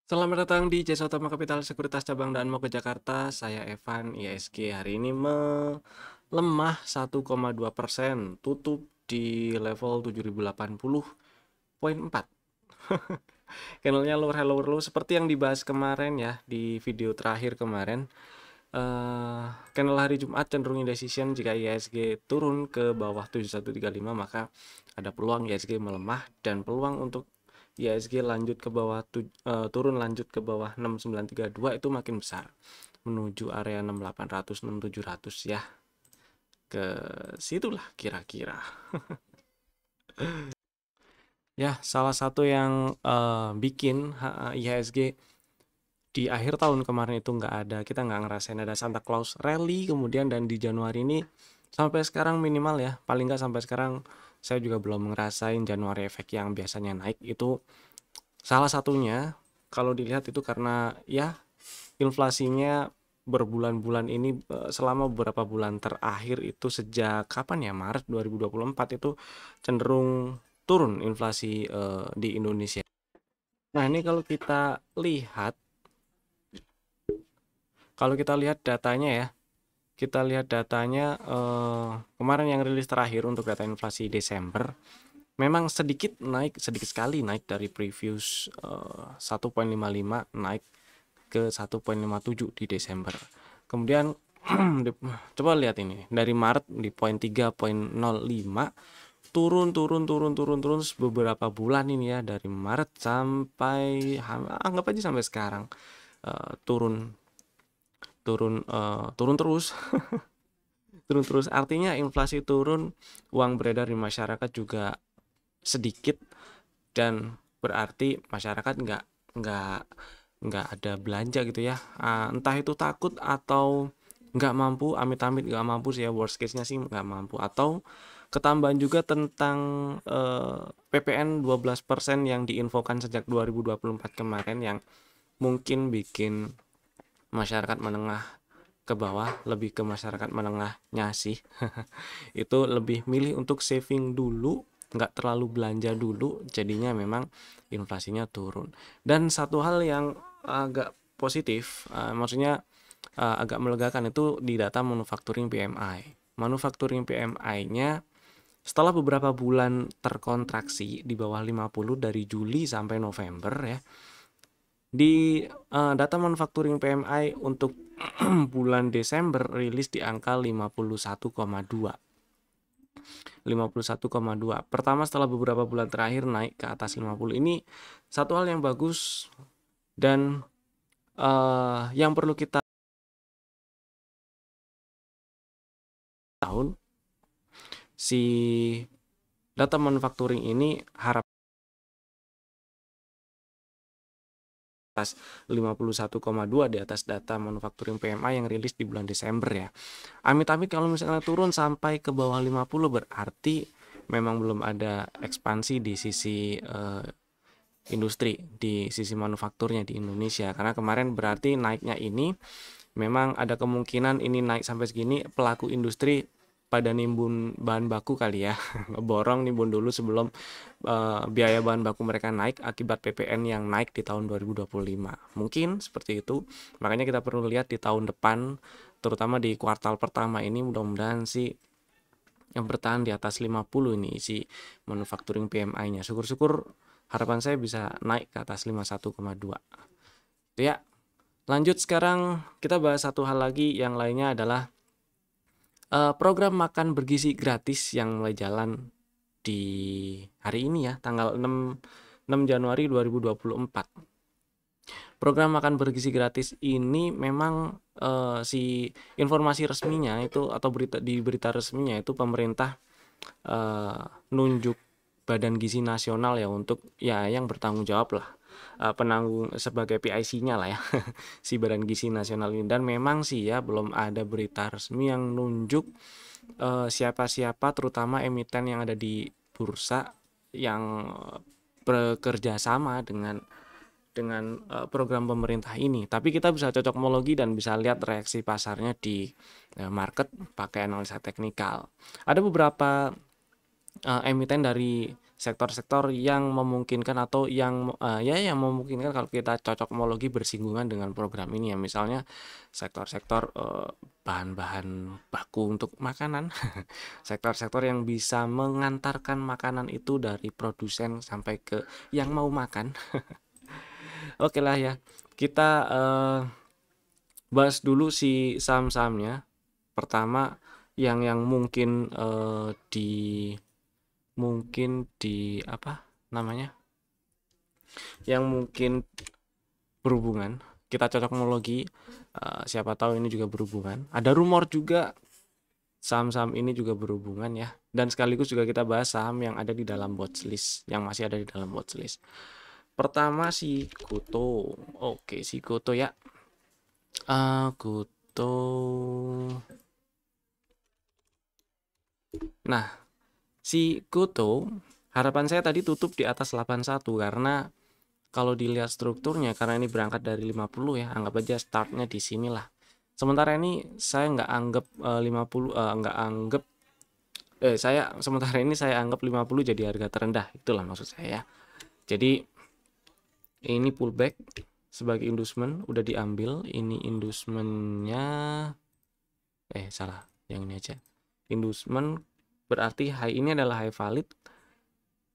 Selamat datang di Jasa Utama Kapital Sekuritas Cabang Danmo ke Jakarta. Saya Evan, ISG hari ini melemah 1,2%, tutup di level 7080,4. Candlenya lower low seperti yang dibahas kemarin ya di video terakhir kemarin. Candle hari Jumat cenderung indecision. Jika ISG turun ke bawah 7135 maka ada peluang ISG melemah, dan peluang untuk IHSG lanjut ke bawah turun lanjut ke bawah 6932 itu makin besar, menuju area 6800 6700 ya. Ke situlah kira-kira. Ya, salah satu yang bikin IHSG di akhir tahun kemarin itu kita nggak ngerasain ada Santa Claus rally kemudian, dan di Januari ini sampai sekarang minimal ya, paling nggak sampai sekarang saya juga belum ngerasain Januari efek yang biasanya naik. Itu salah satunya kalau dilihat itu karena ya inflasinya berbulan-bulan ini, selama beberapa bulan terakhir itu sejak kapan ya, Maret 2024 itu cenderung turun inflasi di Indonesia. Nah, ini kalau kita lihat datanya ya, kemarin yang rilis terakhir untuk data inflasi Desember memang sedikit sekali naik dari previous 1,55 naik ke 1,57 di Desember. Kemudian coba lihat ini dari Maret di poin 3,05 turun beberapa bulan ini ya, dari Maret sampai anggap aja sampai sekarang turun terus. Turun terus artinya inflasi turun, uang beredar di masyarakat juga sedikit, dan berarti masyarakat nggak nggak ada belanja gitu ya. Entah itu takut atau nggak mampu, amit-amit nggak mampu sih ya, worst case-nya sih nggak mampu, atau ketambahan juga tentang PPN 12% yang diinfokan sejak 2024 kemarin, yang mungkin bikin masyarakat menengah ke bawah, lebih ke masyarakat menengahnya sih itu lebih milih untuk saving dulu, nggak terlalu belanja dulu, jadinya memang inflasinya turun. Dan satu hal yang agak positif, maksudnya agak melegakan, itu di data manufacturing PMI. Manufacturing PMI-nya setelah beberapa bulan terkontraksi di bawah 50 dari Juli sampai November ya, di data manufacturing PMI untuk bulan Desember rilis di angka 51,2. Pertama setelah beberapa bulan terakhir naik ke atas 50. Ini satu hal yang bagus, dan yang perlu kita tahu, si data manufacturing ini harap atas 51,2 di atas data manufacturing PMI yang rilis di bulan Desember ya. Amit-amit kalau misalnya turun sampai ke bawah 50 berarti memang belum ada ekspansi di sisi industri, di sisi manufakturnya di Indonesia. Karena kemarin berarti naiknya ini memang ada kemungkinan ini naik sampai segini, pelaku industri pada nimbun bahan baku kali ya, ngeborong nimbun dulu sebelum biaya bahan baku mereka naik akibat PPN yang naik di tahun 2025. Mungkin seperti itu. Makanya kita perlu lihat di tahun depan, terutama di kuartal pertama ini, mudah-mudahan sih yang bertahan di atas 50 ini isi manufacturing PMI-nya. Syukur-syukur harapan saya bisa naik ke atas 51,2. Itu ya. Lanjut, sekarang kita bahas satu hal lagi, yang lainnya adalah program makan bergizi gratis yang mulai jalan di hari ini ya, tanggal 6 Januari 2024. Program makan bergizi gratis ini memang si informasi resminya itu, atau berita resminya itu, pemerintah nunjuk Badan Gizi Nasional ya, untuk ya yang bertanggung jawab lah, penanggung sebagai PIC-nya lah ya si Badan Gizi Nasional ini. Dan memang sih ya belum ada berita resmi yang nunjuk siapa-siapa, terutama emiten yang ada di bursa yang bekerja sama dengan program pemerintah ini. Tapi kita bisa cocokmologi dan bisa lihat reaksi pasarnya di market pakai analisa teknikal. Ada beberapa emiten dari sektor-sektor yang memungkinkan atau yang yang memungkinkan kalau kita cocok homologi bersinggungan dengan program ini ya. Misalnya sektor-sektor bahan-bahan baku untuk makanan, sektor-sektor yang bisa mengantarkan makanan itu dari produsen sampai ke yang mau makan. Oke lah ya, kita bahas dulu si saham-sahamnya. Pertama yang mungkin di apa namanya, yang mungkin berhubungan, kita cocok homologi, siapa tahu ini juga berhubungan. Ada rumor juga saham-saham ini juga berhubungan ya, dan sekaligus juga kita bahas saham yang ada di dalam watchlist, yang masih ada di dalam watchlist. Pertama si Goto. Oke, si Goto ya. Goto. Nah, si Goto, harapan saya tadi tutup di atas 81 karena kalau dilihat strukturnya, karena ini berangkat dari 50 ya, anggap aja startnya di sinilah. Sementara ini saya nggak anggap 50 nggak anggap sementara ini saya anggap 50 jadi harga terendah, itulah maksud saya. Jadi ini pullback sebagai inducement udah diambil, ini inducementnya salah, yang ini aja. Inducement berarti high ini adalah high valid,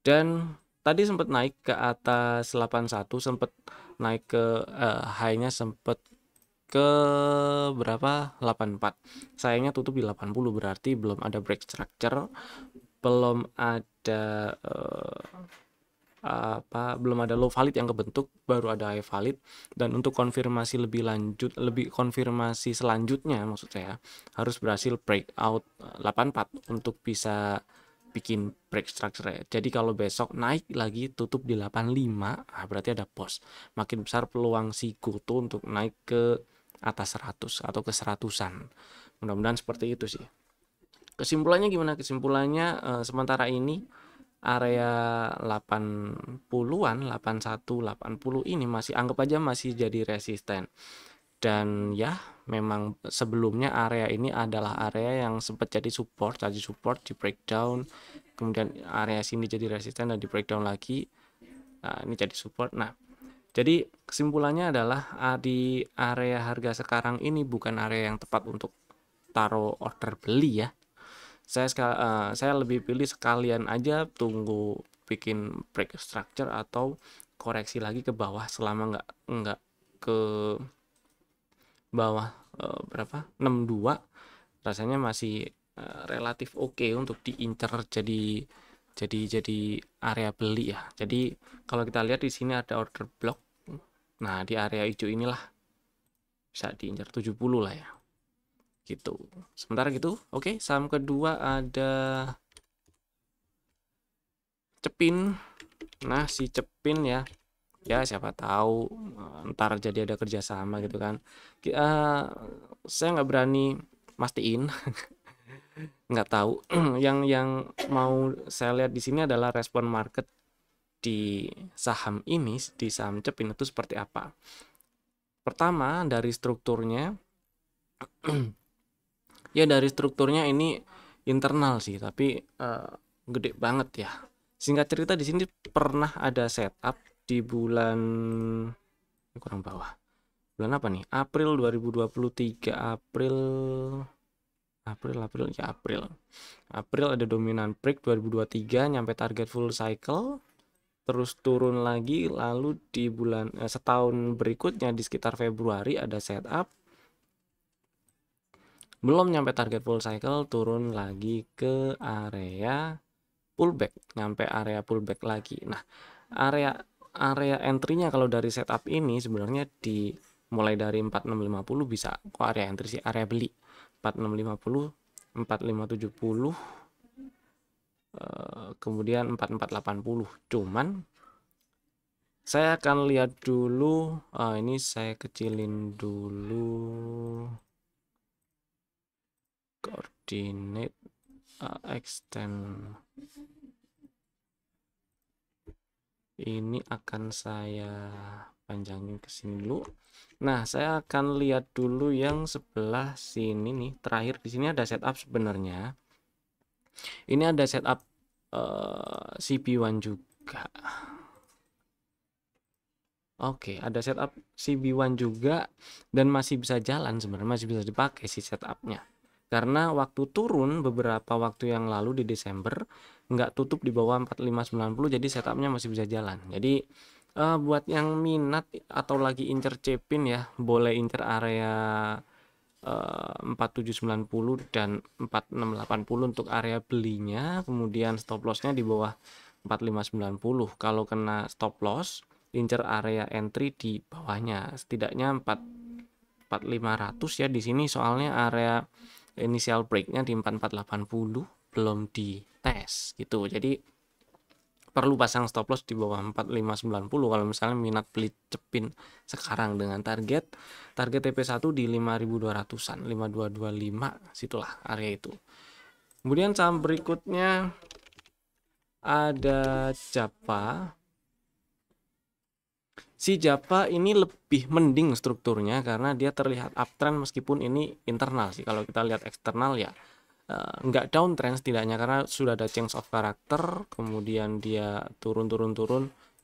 dan tadi sempat naik ke atas 81, sempat naik ke high-nya sempat ke berapa, 84. Sayangnya tutup di 80, berarti belum ada break structure, belum ada belum ada low valid yang kebentuk, baru ada high valid. Dan untuk konfirmasi konfirmasi selanjutnya maksud saya harus berhasil breakout 84 untuk bisa bikin break structure ya. Jadi kalau besok naik lagi tutup di 85, berarti ada pos. Makin besar peluang si Goto untuk naik ke atas 100 atau ke 100-an. Mudah-mudahan seperti itu sih. Kesimpulannya gimana? Kesimpulannya sementara ini area 80-an, 81, 80 ini masih anggap aja masih jadi resisten. Dan ya, memang sebelumnya area ini adalah area yang sempat jadi support di breakdown, kemudian area sini jadi resisten dan di breakdown lagi. Nah, ini jadi support. Nah, jadi kesimpulannya adalah di area harga sekarang ini bukan area yang tepat untuk taruh order beli ya. Saya lebih pilih sekalian aja tunggu bikin break structure atau koreksi lagi ke bawah selama nggak ke bawah berapa, 62, rasanya masih relatif oke untuk diincar jadi area beli ya. Jadi kalau kita lihat di sini ada order block. Nah, di area hijau inilah bisa diincar 70 lah ya. Gitu. Sementara gitu, oke, saham kedua ada Cepin. Nah, si Cepin ya siapa tahu ntar jadi ada kerjasama gitu kan. Saya nggak berani mastiin, nggak tahu. yang mau saya lihat di sini adalah respon market di saham ini, di saham Cepin itu seperti apa. Pertama dari strukturnya, ya dari strukturnya ini internal sih, tapi gede banget ya. Singkat cerita di sini pernah ada setup di bulan kurang bawah. Bulan apa nih? April 2023, April ada dominan break 2023 nyampe target full cycle, terus turun lagi, lalu di bulan setahun berikutnya di sekitar Februari ada setup, belum nyampe target full cycle, turun lagi ke area pullback, nyampe area pullback lagi. Nah, area entry-nya kalau dari setup ini sebenarnya mulai dari 4650 bisa kok area entry sih, area beli 4650, 4570, kemudian 4480. Cuman saya akan lihat dulu, ini saya kecilin dulu coordinate extend. Ini akan saya panjangin ke sini dulu. Nah, saya akan lihat dulu yang sebelah sini nih. Terakhir di sini ada setup sebenarnya. Ini ada setup CB1 juga. Oke, ada setup CB1 juga dan masih bisa jalan sebenarnya, masih bisa dipakai sih setupnya. Karena waktu turun beberapa waktu yang lalu di Desember nggak tutup di bawah 4590, jadi setupnya masih bisa jalan. Jadi buat yang minat atau lagi incer cepin ya, boleh incer area 4790 dan 4680 untuk area belinya, kemudian stop lossnya di bawah 4590. Kalau kena stop loss, incer area entry di bawahnya, setidaknya 4500 ya di sini, soalnya area initial breaknya di 4480 belum dites gitu. Jadi perlu pasang stop loss di bawah 4590 kalau misalnya minat beli cepin sekarang dengan target TP1 di 5200-an, 5225 situlah area itu. Kemudian saham berikutnya ada Japa. Si Japa ini lebih mending strukturnya karena dia terlihat uptrend meskipun ini internal sih. Kalau kita lihat eksternal ya nggak downtrend setidaknya, karena sudah ada change of character, kemudian dia turun,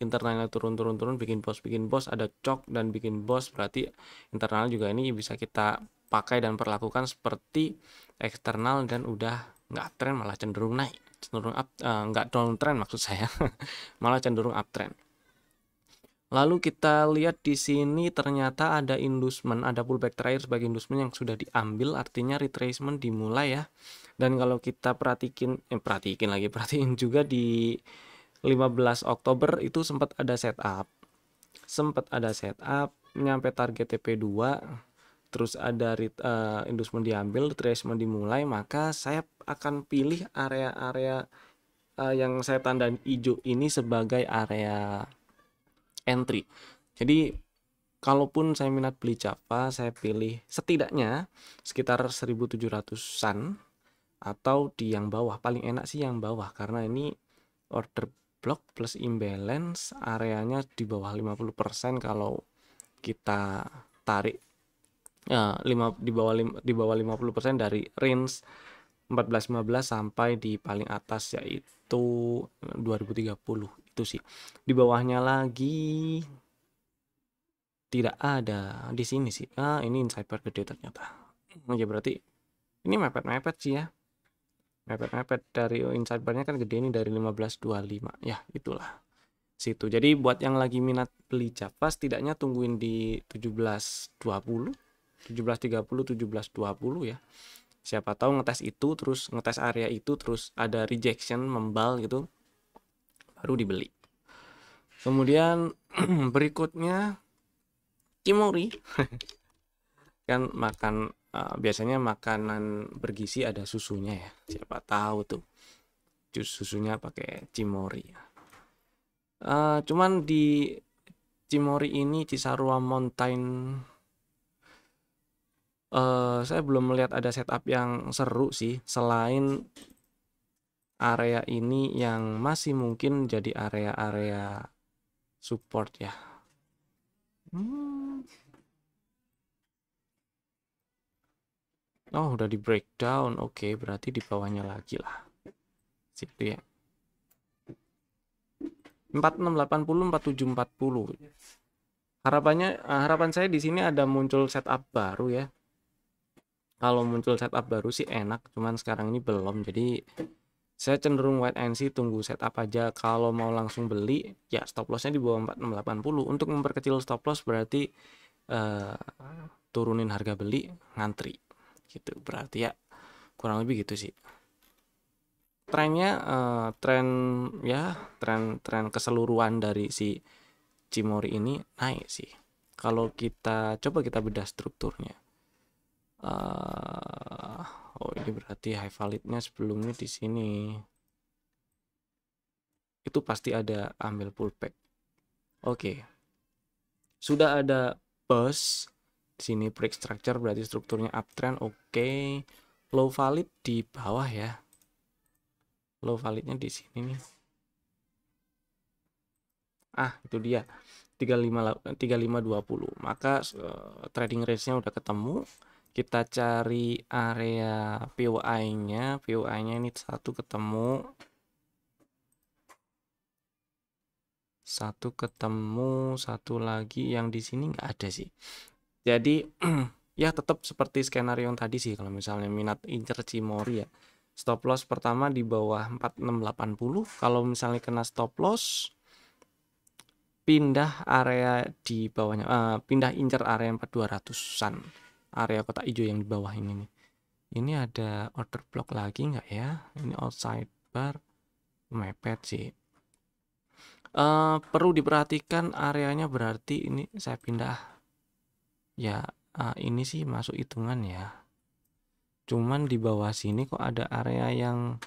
internalnya turun, bikin bos, ada cok dan bikin bos, berarti internal juga ini bisa kita pakai dan perlakukan seperti eksternal dan udah nggak uptrend malah cenderung naik, cenderung up, nggak downtrend maksud saya, malah cenderung uptrend. Lalu kita lihat di sini ternyata ada inducement, ada pullback terakhir sebagai inducement yang sudah diambil, artinya retracement dimulai ya. Dan kalau kita perhatiin juga di 15 Oktober itu sempat ada setup nyampe target TP2, terus ada inducement diambil, retracement dimulai, maka saya akan pilih area-area yang saya tanda hijau ini sebagai area entry. Jadi kalaupun saya minat beli Java, saya pilih setidaknya sekitar 1700-an atau di yang bawah. Paling enak sih yang bawah karena ini order block plus imbalance, areanya di bawah 50% kalau kita tarik di bawah 50% dari range 1415 sampai di paling atas yaitu 2030 itu sih. Di bawahnya lagi tidak ada di sini sih. Ini insider gede ternyata. Ya berarti ini mepet-mepet sih ya. Mepet-mepet dari insidernya kan gede, ini dari 1525. Ya, itulah situ. Jadi buat yang lagi minat beli Java setidaknya tungguin di 1720, 1730, 1720 ya. Siapa tahu ngetes itu, terus ngetes area itu, terus ada rejection membal gitu, baru dibeli. Kemudian berikutnya Cimory kan makan biasanya makanan bergizi ada susunya ya, siapa tahu tuh jus susunya pakai Cimory. Cuman di Cimory ini Cisarua Mountain saya belum melihat ada setup yang seru sih selain area ini yang masih mungkin jadi area-area support ya. Oh, udah di breakdown. Oke, berarti di bawahnya lagi lah. Situ ya. 4680, 4740. Harapan saya di sini ada muncul setup baru ya. Kalau muncul setup baru sih enak, cuman sekarang ini belum. Jadi saya cenderung wait and see, tunggu setup aja. Kalau mau langsung beli ya stop lossnya di bawah 4680. Untuk memperkecil stop loss berarti turunin harga beli, ngantri gitu. Berarti ya kurang lebih gitu sih. Trennya tren keseluruhan dari si Cimory ini naik sih. Kalau kita coba kita bedah strukturnya. Oh ini berarti high validnya sebelumnya di sini. Itu pasti ada ambil pullback. Oke. Sudah ada bus di sini, break structure berarti strukturnya uptrend. Oke. Low valid di bawah ya. Low validnya di sini nih. Itu dia 3520. Maka trading range-nya udah ketemu. Kita cari area POI-nya. POI-nya ini satu ketemu. Satu ketemu, satu lagi yang di sini nggak ada sih. Jadi ya tetap seperti skenario yang tadi sih, kalau misalnya minat incer Cimory ya. Stop loss pertama di bawah 4680, kalau misalnya kena stop loss pindah area di bawahnya, pindah incer area 4200-an. Area kotak hijau yang di bawah ini nih. Ini ada order block lagi nggak ya? Ini outside bar mepet sih. Perlu diperhatikan areanya, berarti ini saya pindah ya. Ini sih masuk hitungan ya, cuman di bawah sini kok ada area yang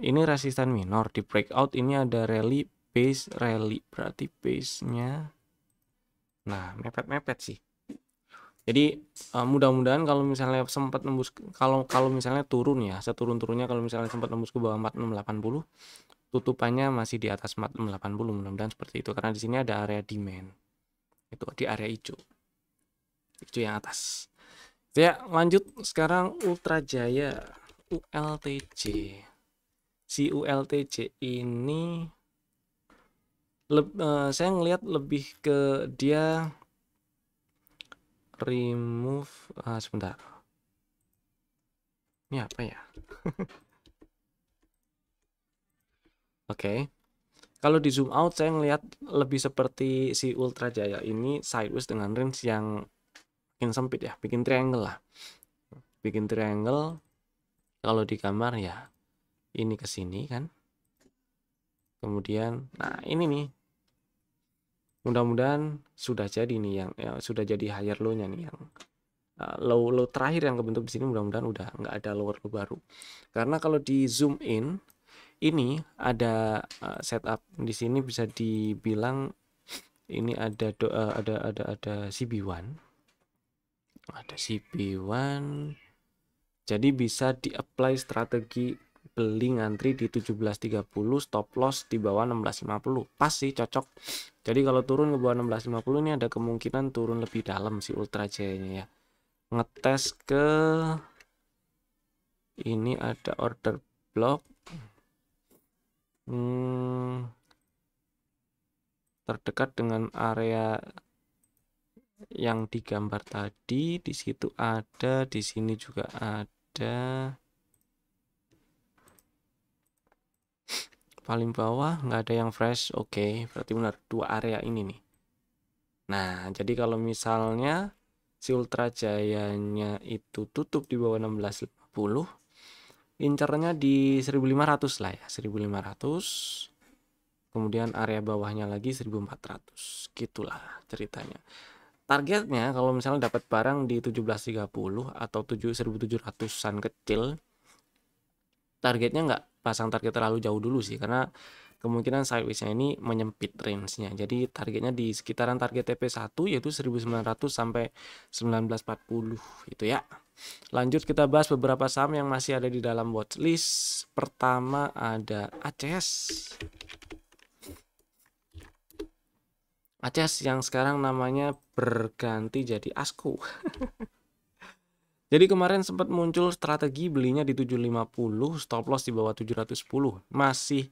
ini resisten minor di breakout. Ini ada rally base, rally berarti base nya nah mepet-mepet sih. Jadi mudah-mudahan kalau misalnya sempat nembus, kalau misalnya turun ya, seturun-turunnya kalau misalnya sempat nembus ke bawah 4680, tutupannya masih di atas 4680, mudah-mudahan seperti itu, karena di sini ada area demand itu di area hijau yang atas. Ya, lanjut sekarang Ultra Jaya ULTJ. Si ULTJ ini saya ngelihat lebih ke dia remove, sebentar. Ini apa ya? Oke. Kalau di zoom out saya ngelihat lebih seperti si Ultra Jaya ini sideways dengan range yang makin sempit ya, bikin triangle lah. Bikin triangle. Kalau di gambar ya ini ke sini kan. Kemudian nah ini nih. Mudah-mudahan sudah jadi nih yang sudah jadi higher low-nya nih, yang low terakhir yang kebentuk di sini, mudah-mudahan udah nggak ada lower low baru. Karena kalau di zoom in ini ada setup di sini, bisa dibilang ini ada CB1, ada CB1, jadi bisa di-apply strategi beli ngantri di 17.30, stop loss di bawah 16.50. Pas sih, cocok. Jadi kalau turun ke bawah 16.50 ini ada kemungkinan turun lebih dalam si Ultra Jaya-nya ya. Ngetes ke ini ada order block terdekat dengan area yang digambar tadi. Di situ ada, di sini juga ada. Paling bawah nggak ada yang fresh. Oke, berarti benar dua area ini nih. Nah, jadi kalau misalnya si Ultra Jayanya itu tutup di bawah 16.50, incernya di 1.500 lah ya, 1.500. Kemudian area bawahnya lagi 1.400. Gitulah ceritanya. Targetnya kalau misalnya dapat barang di 17.30 atau 1.700-an kecil, targetnya nggak pasang target terlalu jauh dulu sih, karena kemungkinan sideways-nya ini menyempit range-nya. Jadi targetnya di sekitaran target TP1 yaitu 1900 sampai 1940 gitu ya. Lanjut kita bahas beberapa saham yang masih ada di dalam watchlist. Pertama ada ACS. ACS yang sekarang namanya berganti jadi ASKO. Jadi kemarin sempat muncul strategi belinya di 750, stop loss di bawah 710. Masih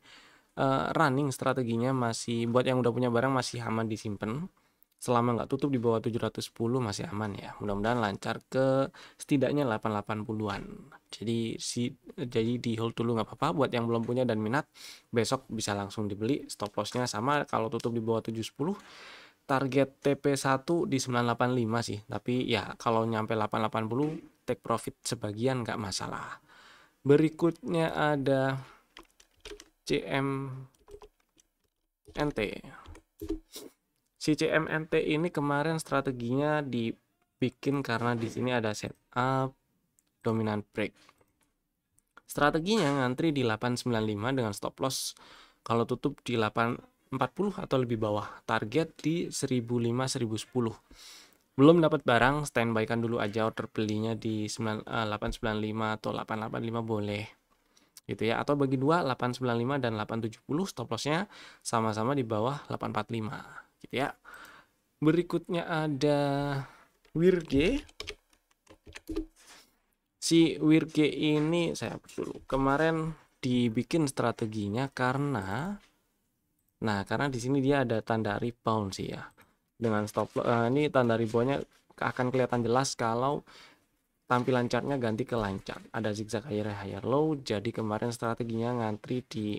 running strateginya, masih buat yang udah punya barang masih aman disimpan. Selama nggak tutup di bawah 710 masih aman ya. Mudah-mudahan lancar ke setidaknya 880-an. Jadi di hold dulu nggak apa-apa. Buat yang belum punya dan minat, besok bisa langsung dibeli. Stop lossnya sama, kalau tutup di bawah 710. Target TP1 di 985 sih, tapi ya kalau nyampe 880 take profit sebagian nggak masalah. Berikutnya ada CMNT. Si CMNT ini kemarin strateginya dibikin karena di sini ada setup dominant break. Strateginya ngantri di 895 dengan stop loss kalau tutup di 840 atau lebih bawah. Target di 1005-1010. Belum dapat barang, standby kan dulu aja, order belinya di 895 atau 885 boleh gitu ya, atau bagi dua 895 dan 870, stop lossnya sama-sama di bawah 845 gitu ya. Berikutnya ada Wirge. Si Wirge ini saya hapus dulu. Kemarin dibikin strateginya karena Nah, karena di sini dia ada tanda rebound sih ya. Dengan stop loss, ini tanda reboundnya akan kelihatan jelas kalau tampilan chartnya ganti ke line chart. Ada zigzag higher low, jadi kemarin strateginya ngantri di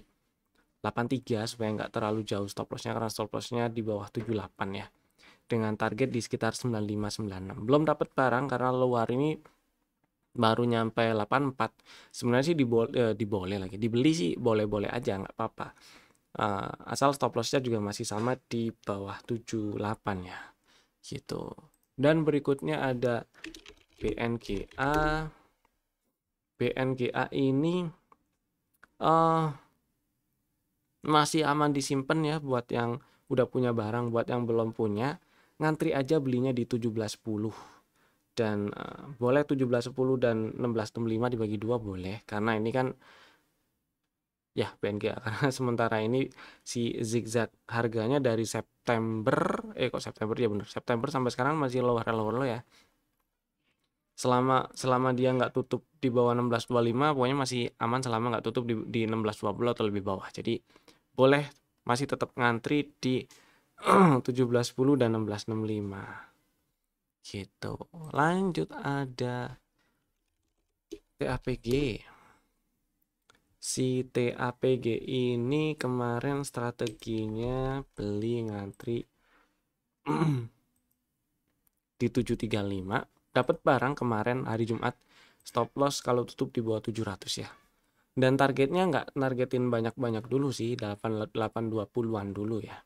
83 supaya nggak terlalu jauh stop lossnya, karena stop lossnya di bawah 78 ya. Dengan target di sekitar 95-96. Belum dapat barang karena low hari ini baru nyampe 84. Sebenarnya sih diboleh lagi. Dibeli sih boleh-boleh aja, nggak apa-apa. Asal stop lossnya juga masih sama di bawah 78 ya. Gitu. Dan berikutnya ada BNGA. BNGA ini masih aman disimpan ya buat yang udah punya barang. Buat yang belum punya, ngantri aja belinya di 17.10. Dan boleh 17.10 dan 16.65 dibagi 2 boleh, karena ini kan ya BNGA karena sementara ini si zigzag harganya dari September ya bener September sampai sekarang masih lower low ya. Selama dia nggak tutup di bawah 16.25 pokoknya masih aman, selama nggak tutup di 16.20 atau lebih bawah. Jadi boleh masih tetap ngantri di 17.10 dan 16.65 gitu. Lanjut ada TAPG. Si TAPG ini kemarin strateginya beli ngantri di 735, dapat barang kemarin hari Jumat, stop loss kalau tutup di bawah 700 ya. Dan targetnya nggak nargetin banyak-banyak dulu sih, 820-an dulu ya.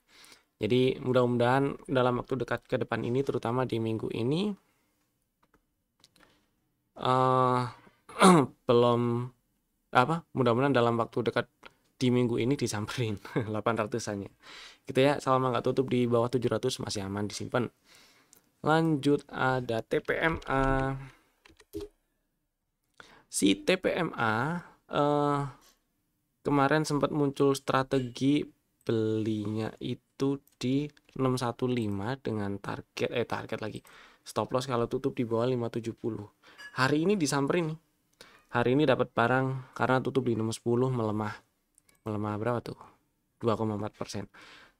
Jadi mudah-mudahan dalam waktu dekat ke depan ini, terutama di minggu ini, belum mudah-mudahan dalam waktu dekat di minggu ini disamperin 800-annya gitu ya. Selama nggak tutup di bawah 700 masih aman disimpan. Lanjut ada TPMA. Si TPMA kemarin sempat muncul strategi belinya itu di 615 dengan target lagi stop loss kalau tutup di bawah 570. Hari ini disamperin nih. Hari ini dapat barang karena tutup di 610, melemah berapa tuh? 2,4%.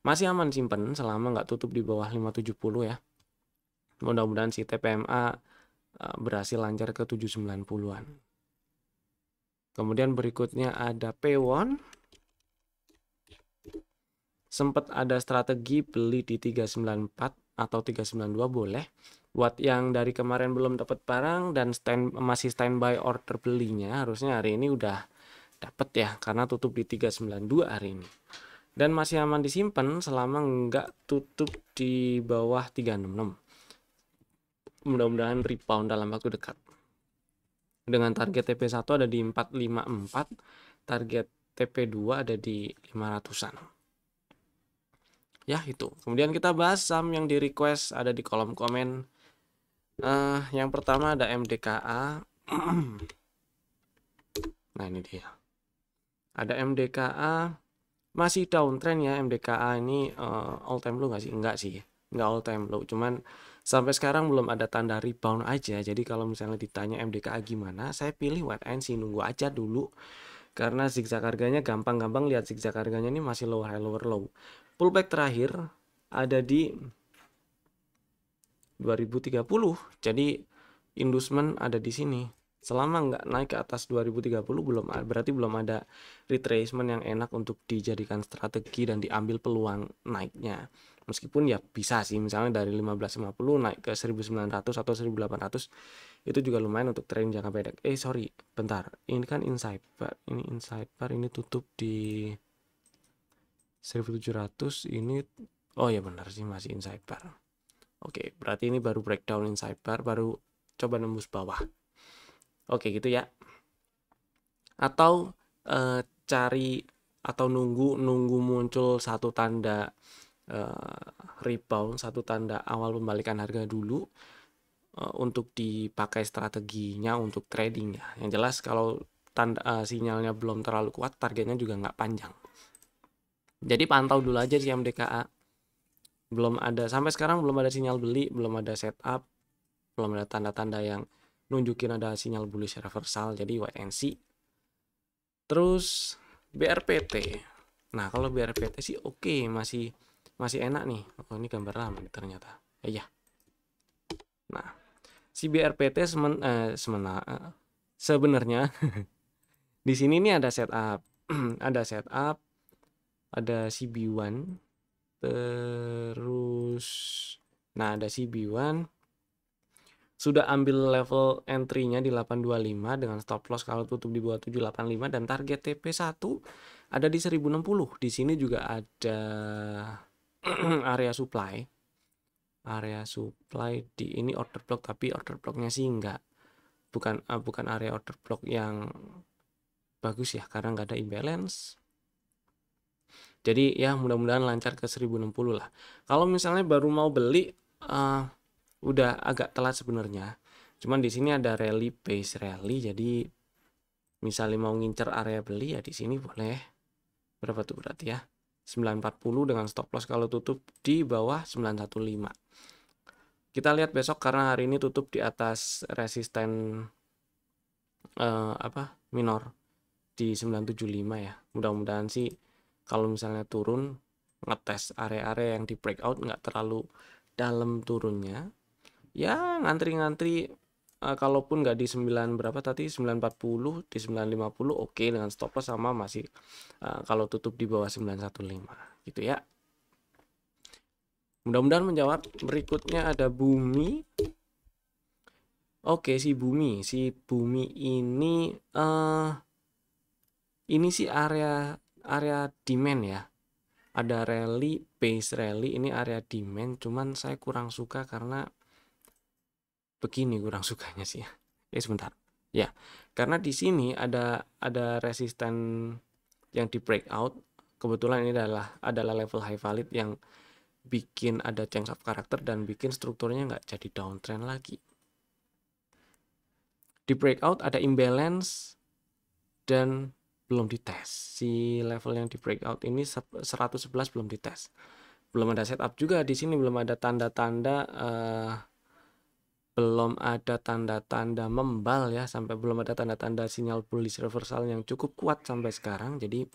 Masih aman simpen selama nggak tutup di bawah 570 ya. Mudah-mudahan si TPMA berhasil lancar ke 790-an. Kemudian berikutnya ada Pewon. Sempat ada strategi beli di 394 atau 392 boleh. Buat yang dari kemarin belum dapat barang dan masih standby order belinya, harusnya hari ini udah dapat ya, karena tutup di 392 hari ini. Dan masih aman disimpan selama nggak tutup di bawah 366. Mudah-mudahan rebound dalam waktu dekat. Dengan target TP1 ada di 454, target TP2 ada di 500-an. Ya itu. Kemudian kita bahas saham yang di request, ada di kolom komen. Yang pertama ada MDKA. Nah ini dia. Ada MDKA, masih downtrend ya. MDKA ini all time low nggak sih? Enggak sih, nggak all time low. Cuman sampai sekarang belum ada tanda rebound aja. Jadi kalau misalnya ditanya MDKA gimana, saya pilih wait and see, nunggu aja dulu. Karena zigzag harganya gampang lihat zigzag harganya ini masih lower high lower low. Pullback terakhir ada di 2030. Jadi inducement ada di sini. Selama nggak naik ke atas 2030 berarti belum ada retracement yang enak untuk dijadikan strategi dan diambil peluang naiknya. Meskipun ya bisa sih, misalnya dari 1550 naik ke 1900 atau 1800 itu juga lumayan untuk trading jangka pendek. Sorry, bentar. Ini kan inside bar. Ini tutup di 1700 ini. Oh ya benar sih, masih inside bar. Oke, berarti ini baru breakdown inside bar, baru coba nembus bawah. Oke, gitu ya. Atau cari atau nunggu muncul satu tanda rebound, satu tanda awal pembalikan harga dulu untuk dipakai strateginya untuk trading ya. Yang jelas kalau tanda sinyalnya belum terlalu kuat, targetnya juga nggak panjang. Jadi pantau dulu aja sih MDKA. Sampai sekarang belum ada sinyal beli, belum ada setup, belum ada tanda-tanda yang nunjukin ada sinyal bullish reversal, jadi wait and see. Terus BRPT Nah, kalau BRPT sih oke, masih enak nih. Oh, ini gambar lama nih ternyata. Iya. Nah, si BRPT sebenarnya di sini nih ada setup, ada setup, ada CB1, terus nah ada CB1 sudah ambil level entry-nya di 825 dengan stop loss kalau tutup di bawah 785 dan target TP1 ada di 1060. Di sini juga ada area supply. Area supply di ini order block, tapi order blocknya sih enggak, bukan area order block yang bagus ya karena nggak ada imbalance. Jadi ya mudah-mudahan lancar ke 1060 lah. Kalau misalnya baru mau beli udah agak telat sebenarnya. Cuman di sini ada rally base rally, jadi misalnya mau ngincer area beli ya di sini boleh. Berapa tuh berarti ya? 940 dengan stop loss kalau tutup di bawah 915. Kita lihat besok karena hari ini tutup di atas resisten minor di 975 ya. Mudah-mudahan sih kalau misalnya turun ngetes area-area yang di breakout nggak terlalu dalam turunnya. Ya ngantri-ngantri kalaupun nggak di 9 berapa tadi 940 di 950 oke dengan stop loss sama masih kalau tutup di bawah 915 gitu ya. Mudah-mudahan menjawab. Berikutnya ada Bumi. Oke, si Bumi ini sih area demand ya. Ada rally, base rally, ini area demand, cuman saya kurang suka karena begini kurang sukanya sih ya. Sebentar. Ya, karena di sini ada resisten yang di breakout. Kebetulan ini adalah level high valid yang bikin ada change of character dan bikin strukturnya nggak jadi downtrend lagi. Di breakout ada imbalance dan belum dites. Si level yang di breakout ini 111 belum dites. Belum ada setup juga di sini, belum ada tanda-tanda membal ya, sampai belum ada tanda-tanda sinyal bullish reversal yang cukup kuat sampai sekarang. Jadi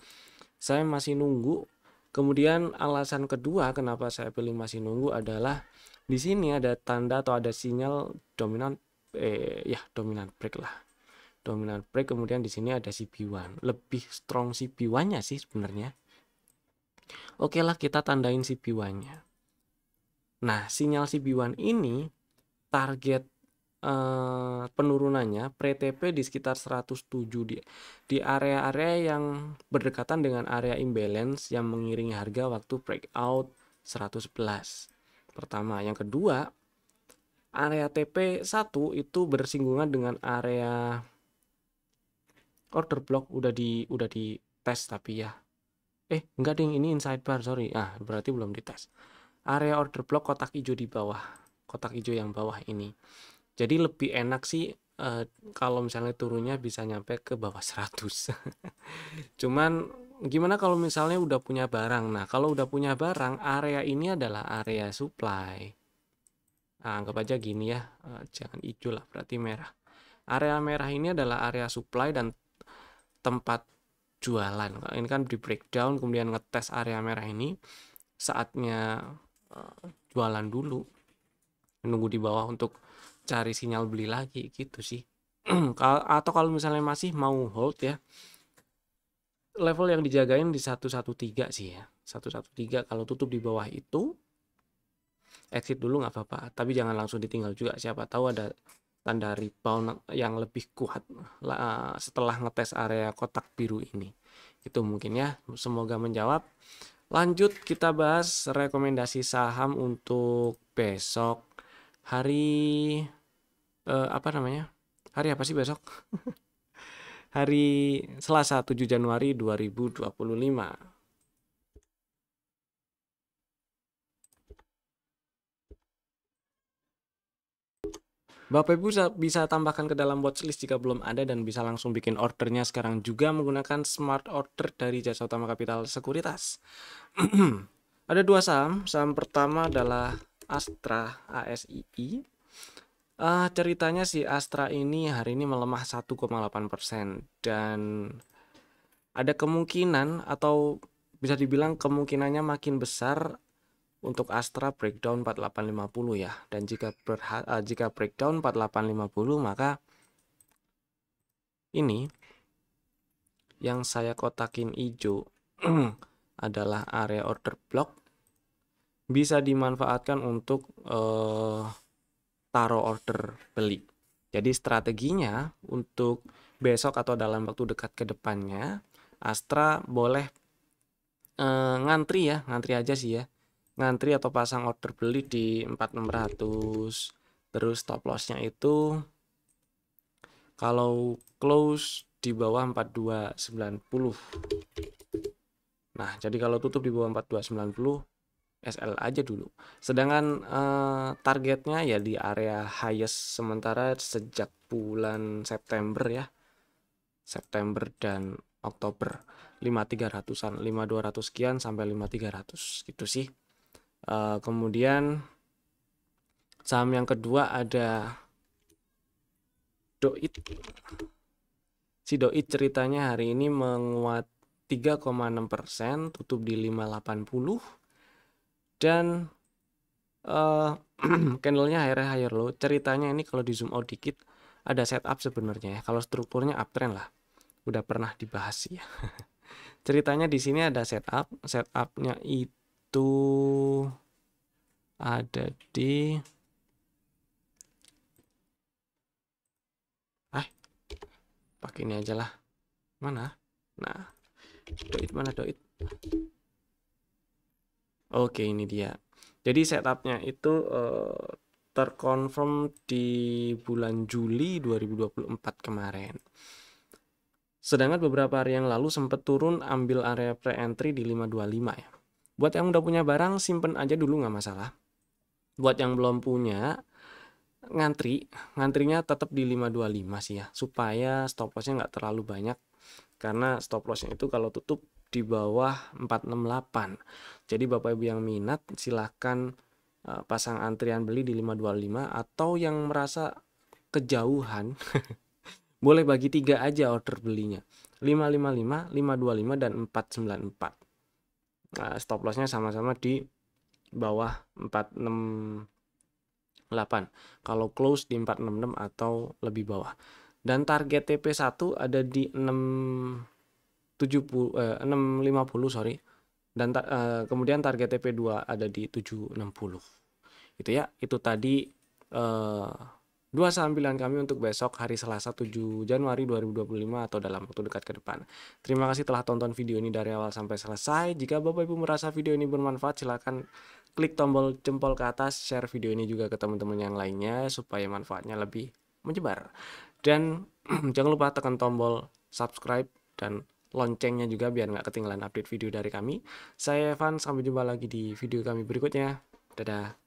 saya masih nunggu. Kemudian alasan kedua kenapa saya pilih masih nunggu adalah di sini ada tanda atau ada sinyal dominan dominant break lah. Dominant break, kemudian di sini ada CB1. Lebih strong CB1-nya sih sebenarnya. Oke lah, kita tandain CB1-nya. Nah, sinyal CB1 ini target penurunannya pre-TP di sekitar 107 di area-area yang berdekatan dengan area imbalance yang mengiringi harga waktu breakout 111. Pertama, yang kedua, area TP1 itu bersinggungan dengan area order block udah di tes tapi ya. Enggak ding, ini inside bar, sorry. Berarti belum dites. Area order block kotak hijau di bawah. Kotak hijau yang bawah ini. Jadi lebih enak sih kalau misalnya turunnya bisa nyampe ke bawah 100. Cuman gimana kalau misalnya udah punya barang? Nah, kalau udah punya barang, area ini adalah area supply. Anggap aja gini ya, jangan hijau lah, berarti merah. Area merah ini adalah area supply dan tempat jualan. Ini kan di breakdown, kemudian ngetes area merah ini, saatnya jualan dulu, menunggu di bawah untuk cari sinyal beli lagi gitu sih. Atau kalau misalnya masih mau hold ya, level yang dijagain di 113 sih ya. 113 kalau tutup di bawah itu exit dulu nggak apa-apa, tapi jangan langsung ditinggal juga, siapa tahu ada tanda rebound yang lebih kuat setelah ngetes area kotak biru ini. Itu mungkin ya, semoga menjawab. Lanjut kita bahas rekomendasi saham untuk besok. Hari Hari apa sih besok? Hari Selasa 7 Januari 2025. Bapak Ibu bisa tambahkan ke dalam watchlist jika belum ada dan bisa langsung bikin ordernya sekarang juga menggunakan smart order dari Jasa Utama Capital Sekuritas. Ada dua saham. Saham pertama adalah Astra ASII. Ceritanya si Astra ini hari ini melemah 1,8% dan ada kemungkinan atau bisa dibilang kemungkinannya makin besar untuk Astra breakdown 4850 ya. Dan jika breakdown 4850, maka ini yang saya kotakin hijau adalah area order block, bisa dimanfaatkan untuk taruh order beli. Jadi strateginya untuk besok atau dalam waktu dekat ke depannya, Astra boleh ngantri aja sih ya. Ngantri atau pasang order beli di 4600. Terus stop lossnya itu kalau close di bawah 4290. Nah, jadi kalau tutup di bawah 4290, SL aja dulu. Sedangkan targetnya ya di area highest sementara sejak bulan September ya. September dan Oktober 5300-an, 5200 sekian sampai 5300 gitu sih. Kemudian saham yang kedua ada Doit. Si Doit ceritanya hari ini menguat 3,6%, tutup di 580, dan candlenya higher low. Ceritanya ini kalau di zoom out dikit ada setup sebenarnya ya. Kalau strukturnya uptrend lah, udah pernah dibahas ya. Ceritanya di sini ada setupnya itu ada di pakai ini aja lah. Mana? Nah, Doit mana Doit? Oke, ini dia. Jadi setupnya itu terkonfirm di bulan Juli 2024 kemarin. Sedangkan beberapa hari yang lalu sempat turun, ambil area pre-entry di 525 ya. Buat yang udah punya barang, simpen aja dulu nggak masalah. Buat yang belum punya, ngantrinya tetap di 525 sih ya, supaya stop lossnya nggak terlalu banyak. Karena stop lossnya itu kalau tutup di bawah 468. Jadi Bapak Ibu yang minat silahkan pasang antrian beli di 525, atau yang merasa kejauhan boleh bagi 3 aja order belinya, 555, 525, dan 494. Nah, stop lossnya sama-sama di bawah 468. Kalau close di 466 atau lebih bawah. Dan target TP1 ada di 650 sorry. Dan kemudian target TP2 ada di 760. Itu ya, itu tadi 2 saham pilihan kami untuk besok hari Selasa 7 Januari 2025 atau dalam waktu dekat ke depan. Terima kasih telah tonton video ini dari awal sampai selesai. Jika Bapak Ibu merasa video ini bermanfaat, silakan klik tombol jempol ke atas, share video ini juga ke teman-teman yang lainnya supaya manfaatnya lebih menyebar. Dan jangan lupa tekan tombol subscribe dan loncengnya juga biar nggak ketinggalan update video dari kami. Saya Evan, sampai jumpa lagi di video kami berikutnya. Dadah.